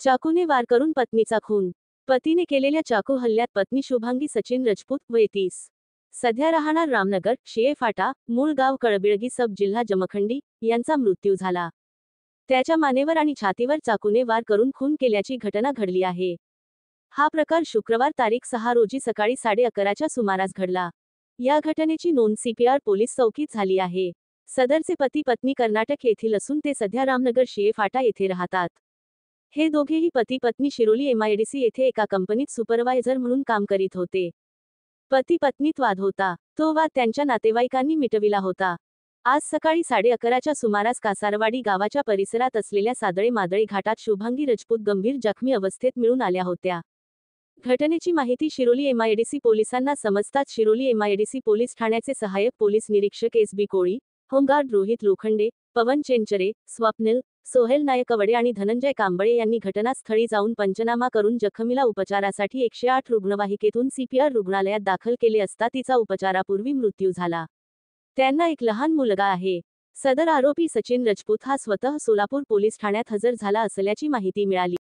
चाकूने वार करून पत्नीचा खून। पतीने केलेल्या चाकू हल्ल्यात पत्नी शुभांगी सचिन राजपूत वय 30 सध्या राहणार रामनगर शिये फाटा मूळ गाव कळबिळगी सब जिल्हा जमखंडी यांचा मृत्यू झाला। त्याच्या मानेवर आणि छातीवर चाकूने वार करून खून केल्याची घटना घडली आहे। हा प्रकार शुक्रवार तारीख 6 रोजी सकाळी 11:30च्या सुमारास घडला। या घटनेची नोंद सीपीआर पोलीस चौकीत झाली आहे। सदरचे पती पत्नी कर्नाटक येथील असून ते सध्या रामनगर शिये फाटा येथे राहतात। हे दोघेही पती पत्नी शिरोली एमआयडीसी येथे एका कंपनीत सुपरवायझर म्हणून काम करीत होते। पती पत्नीत वाद होता, तो वाद त्यांच्या नातेवाईकांनी मिटविला होता। आज सकाळी 11:30च्या सुमारास कासारवाडी गावाच्या परिसरात असलेल्या सादळे मादळे घाटात शुभांगी राजपूत गंभीर जखमी अवस्थेत मिळून आल्या होत्या। घटनेची माहिती शिरोली एमआयडीसी पोलिसांना समजताच शिरोली एमआयडीसी पोलीस ठाण्याचे सहाय्यक पोलीस निरीक्षक एस.बी. कोळी, होमगार्ड रोहित लोखंडे, पवन चेंचरे, स्वप्निल, सोहेल नायकवडे आणि धनंजय कांबळे यांनी घटनास्थळी जाऊन पंचनामा करून जखमीला उपचारासाठी 108 रुग्णवाहिकेतून सीपीआर रुग्णालयात दाखल केले असता तिचा उपचारापूर्वी मृत्यू झाला। त्यांना एक लहान मुलगा आहे। सदर आरोपी सचिन राजपूत हा स्वतः सोलापूर पोलीस ठाण्यात हजर झाला असल्याची माहिती मिळाली।